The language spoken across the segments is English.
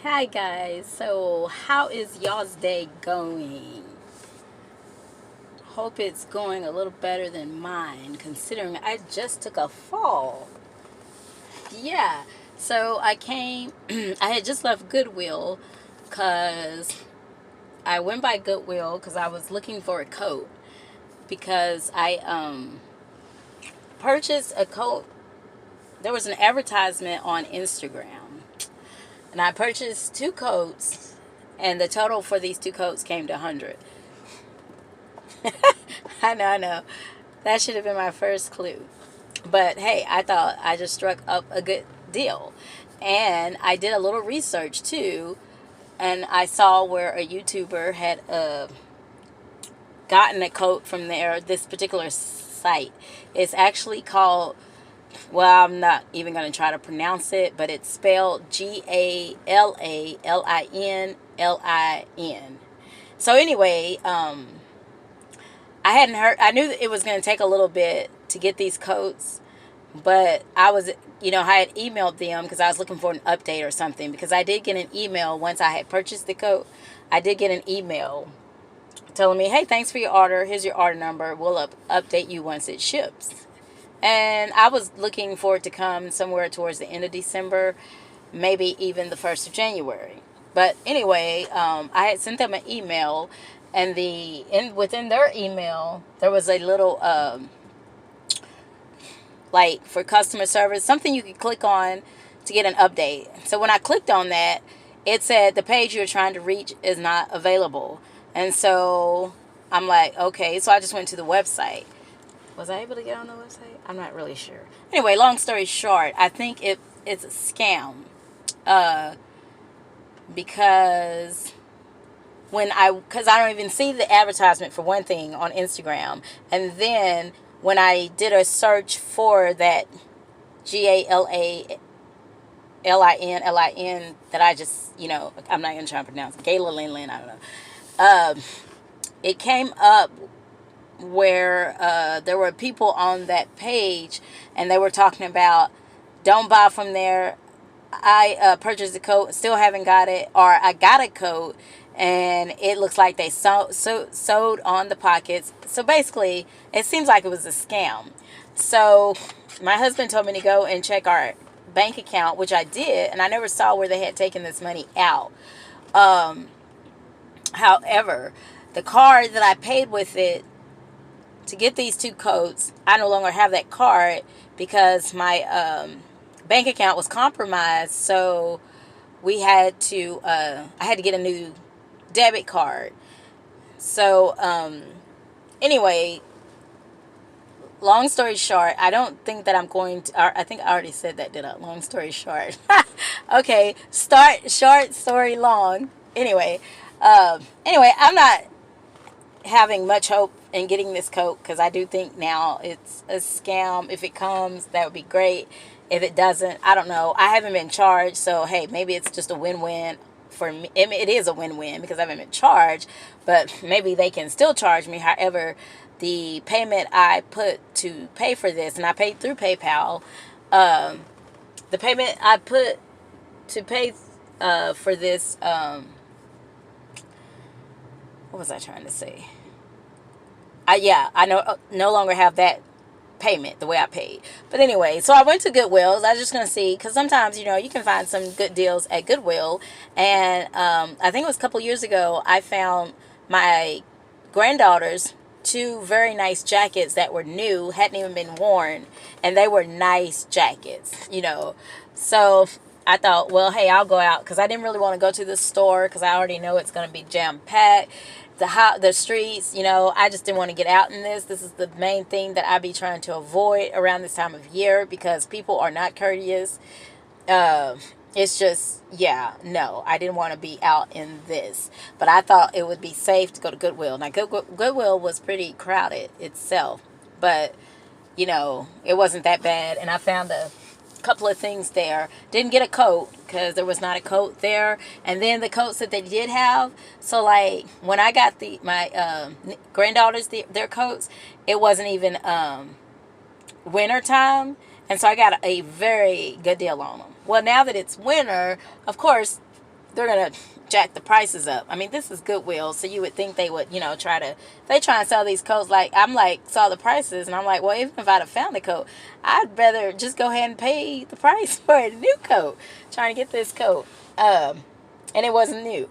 Hi guys, so how is y'all's day going? Hope it's going a little better than mine considering I just took a fall. Yeah, so I came, I had just left Goodwill because I went by Goodwill because I was looking for a coat because I purchased a coat. There was an advertisement on Instagram and I purchased two coats and the total for these two coats came to 100. I know. That should have been my first clue. But hey, I thought I just struck up a good deal. And I did a little research too. And I saw where a YouTuber had gotten a coat from this particular site. It's actually called, well, I'm not even going to try to pronounce it, but it's spelled GALALINLIN. So anyway, I hadn't heard. I knew that it was going to take a little bit to get these coats, but I was, I had emailed them because I was looking for an update or something. Because I did get an email once I had purchased the coat. I did get an email telling me, "Hey, thanks for your order. Here's your order number. We'll update you once it ships." And I was looking for it to come somewhere towards the end of December, maybe even the 1st of January. But anyway, I had sent them an email, and within their email there was a little like for customer service, something you could click on to get an update. So when I clicked on that, it said the page you're trying to reach is not available. And so I'm like, okay. So I just went to the website. Was I able to get on the website? I'm not really sure. Anyway, long story short, I think it's a scam. Because because I don't even see the advertisement for one thing on Instagram. And then when I did a search for that GALALINLIN that I just, I'm not going to try to pronounce it. Galalin, I don't know. It came up where there were people on that page and they were talking about don't buy from there. I purchased a coat, still haven't got it, or I got a coat and it looks like they sewed on the pockets. So basically, it seems like it was a scam. So my husband told me to go and check our bank account, which I did, and I never saw where they had taken this money out. However, the card that I paid with it to get these two coats, I no longer have that card because my bank account was compromised. So we had to I had to get a new debit card. So anyway, long story short, I don't think that I'm going to, I think I already said that, did I? Long story short. Okay, short story long. Anyway, I'm not having much hope in getting this coat because I do think now it's a scam. If it comes, that would be great. If it doesn't, I don't know. I haven't been charged, so hey, maybe it's just a win-win for me. I mean, it is a win-win because I haven't been charged, but maybe they can still charge me. However, the payment I put to pay for this, and I paid through PayPal, the payment I put to pay for this, what was I trying to say? I no longer have that payment the way I paid. But anyway, so I went to Goodwill. I was just going to see, because sometimes, you can find some good deals at Goodwill. And I think it was a couple years ago, I found my granddaughter's two very nice jackets that were new, hadn't even been worn. And they were nice jackets, So I thought, well, hey, I'll go out because I didn't really want to go to the store because I already know it's going to be jam-packed. The streets, I just didn't want to get out in this. This is the main thing that I be trying to avoid around this time of year because people are not courteous. It's just, no, I didn't want to be out in this. But I thought it would be safe to go to Goodwill. Now, Goodwill was pretty crowded itself, but, it wasn't that bad. And I found a couple of things there. Didn't get a coat because there was not a coat there. And then the coats that they did have, so like when I got my granddaughters their coats, it wasn't even winter time, and so I got a very good deal on them. Well, now that it's winter, of course they're going to jack the prices up. I mean, this is Goodwill, so you would think they would, you know, try to, if they try and sell these coats, like, I'm like, saw the prices, and I'm like, well, even if I'd have found the coat, I'd rather just go ahead and pay the price for a new coat, trying to get this coat. And it wasn't new.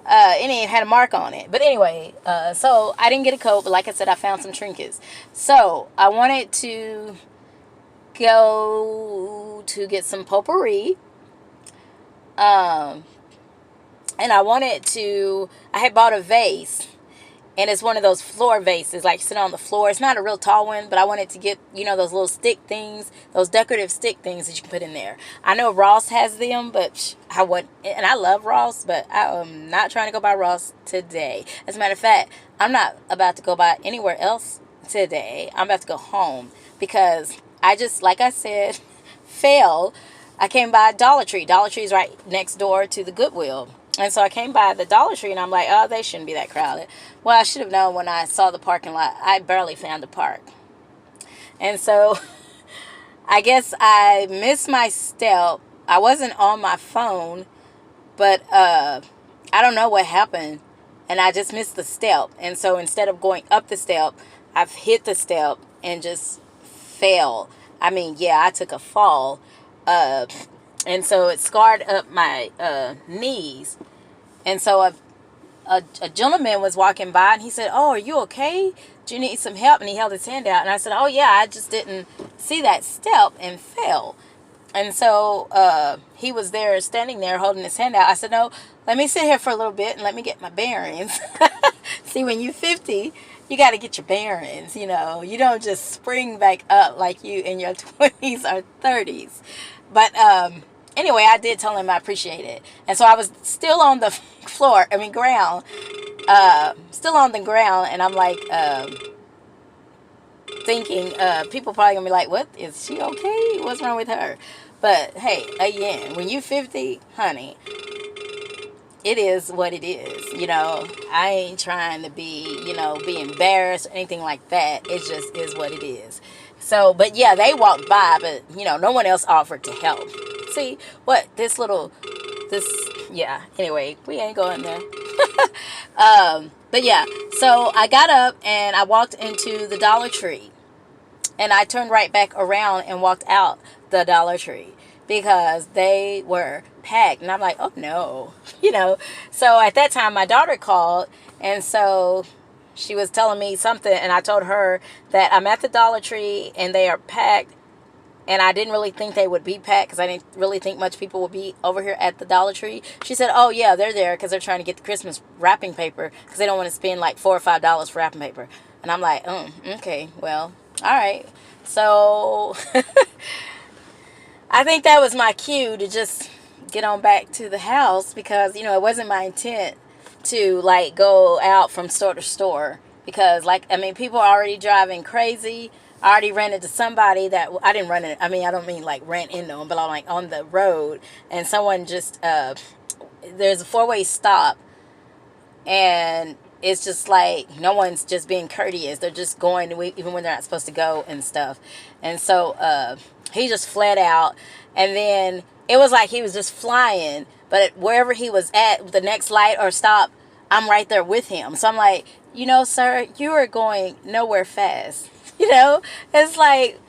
And it had a mark on it. But anyway, so I didn't get a coat, but like I said, I found some trinkets. So I wanted to go to get some potpourri. And I had bought a vase, and it's one of those floor vases, like sit on the floor. It's not a real tall one, but I wanted to get, you know, those little stick things, those decorative stick things that you can put in there. I know Ross has them, but I wouldn't, and I love Ross, but I am not trying to go by Ross today. As a matter of fact, I'm not about to go by anywhere else today. I'm about to go home because I just, like I said, failed. I came by Dollar Tree. Dollar Tree is right next door to the Goodwill. And so I came by the Dollar Tree, and I'm like, oh, they shouldn't be that crowded. Well, I should have known when I saw the parking lot. I barely found the park. And so I guess I missed my step. I wasn't on my phone, but I don't know what happened. And I just missed the step. And so instead of going up the step, I've hit the step and just fell. I mean, yeah, I took a fall. And so it scarred up my knees. And so a gentleman was walking by, and he said, oh, are you okay? Do you need some help? And he held his hand out. And I said, oh, yeah, I just didn't see that step and fell. And so he was there, standing there, holding his hand out. I said, no, let me sit here for a little bit and let me get my bearings. See, when you're 50, you got to get your bearings, you know. You don't just spring back up like you in your 20s or 30s. But anyway, I did tell him I appreciate it. And so I was still on the ground, still on the ground. And I'm like thinking, people probably going to be like, what? Is she okay? What's wrong with her? But hey, again, when you're 50, honey, it is what it is. You know, I ain't trying to be, you know, be embarrassed or anything like that. It just is what it is. So, but yeah, they walked by, but, you know, no one else offered to help. See, yeah, anyway, we ain't going there. But yeah, so I got up and I walked into the Dollar Tree. And I turned right back around and walked out the Dollar Tree because they were packed. And I'm like, oh no, you know. So at that time, my daughter called, and so she was telling me something, and I told her that I'm at the Dollar Tree and they are packed. And I didn't really think they would be packed because I didn't really think much people would be over here at the Dollar Tree. She said, oh, yeah, they're there because they're trying to get the Christmas wrapping paper because they don't want to spend like $4 or $5 for wrapping paper. And I'm like, okay, well, all right. So I think that was my cue to just get on back to the house because, you know, it wasn't my intent to like go out from store to store because, like, I mean, people are already driving crazy. I already ran into somebody that I didn't run into. I mean, I don't mean like ran into them, but I'm like on the road, and someone just there's a 4-way stop, and it's just like no one's just being courteous. They're just going even when they're not supposed to go and stuff. And so he just fled out, and then it was like he was just flying. But wherever he was at, the next light or stop, I'm right there with him. So I'm like, you know, sir, you are going nowhere fast. You know, it's like,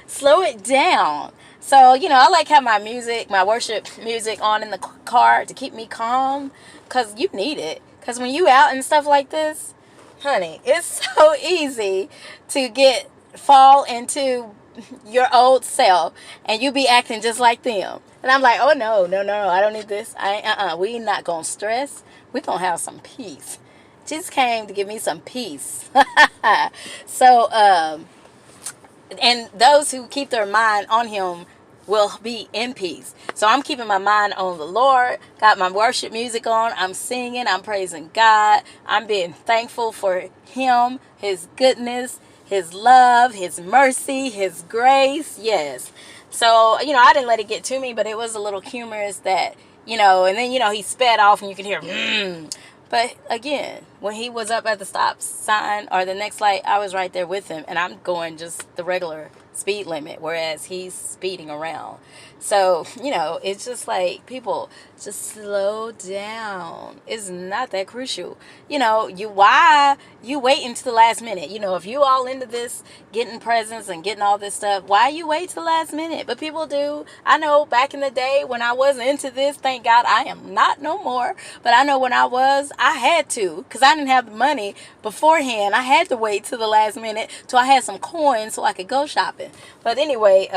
slow it down. So, you know, I like have my worship music on in the car to keep me calm. Because you need it. Because when you out and stuff like this, honey, it's so easy to fall into your old self. And you be acting just like them. And I'm like, oh, no, I don't need this. We not going to stress. We going to have some peace. Jesus came to give me some peace. So, and those who keep their mind on him will be in peace. So I'm keeping my mind on the Lord. Got my worship music on. I'm singing. I'm praising God. I'm being thankful for him, his goodness, his love, his mercy, his grace. Yes. So, you know, I didn't let it get to me, but it was a little humorous that, you know, and then, you know, he sped off and you could hear, But again, when he was up at the stop sign or the next light, I was right there with him. And I'm going just the regular speed limit, whereas he's speeding around. So, it's just like, people, just slow down. It's not that crucial. Why you wait until the last minute? If you all into this, getting presents and getting all this stuff, why you wait till the last minute? But people do. I know back in the day when I wasn't into this, thank God I am not no more. But I know when I was, I had to, because I didn't have the money beforehand. I had to wait till the last minute till I had some coins so I could go shopping. But anyway,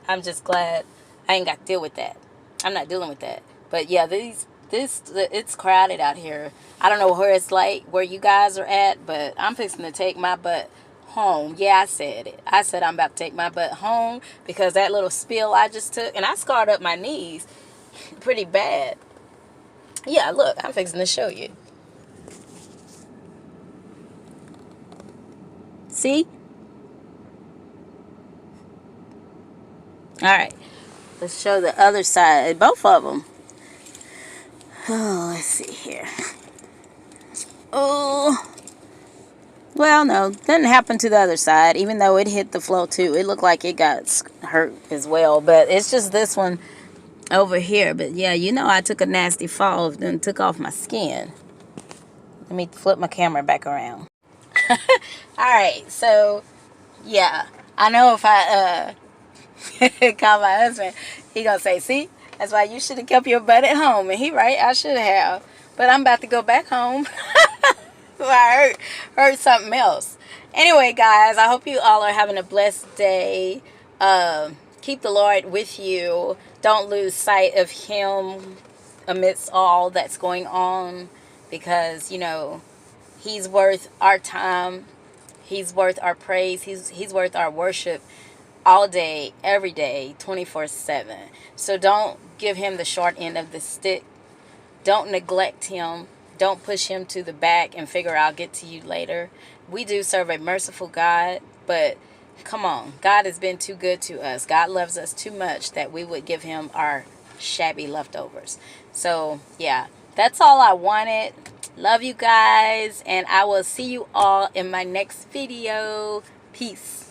I'm just glad I ain't got to deal with that. I'm not dealing with that. But yeah, it's crowded out here. I don't know where it's like where you guys are at, but I'm fixing to take my butt home. Yeah, I said it. I said I'm about to take my butt home because that little spill I just took, and I scarred up my knees pretty bad. Yeah, look, I'm fixing to show you. See? All right, let's show the other side. Both of them. Oh, let's see here. Oh, well, no, didn't happen to the other side. Even though it hit the floor too, it looked like it got hurt as well. But it's just this one over here. But yeah, I took a nasty fall and took off my skin. Let me flip my camera back around. All right, so yeah, I know if I call my husband, he gonna say, see, that's why you should have kept your butt at home. And he right, I should have. But I'm about to go back home. I heard something else. Anyway, guys, I hope you all are having a blessed day. Keep the Lord with you. Don't lose sight of him amidst all that's going on, because he's worth our time. He's worth our praise. He's worth our worship all day, every day, 24/7. So don't give him the short end of the stick. Don't neglect him. Don't push him to the back and figure I'll get to you later. We do serve a merciful God, but come on, God has been too good to us. God loves us too much that we would give him our shabby leftovers. So yeah, that's all I wanted. Love you guys, and I will see you all in my next video. Peace.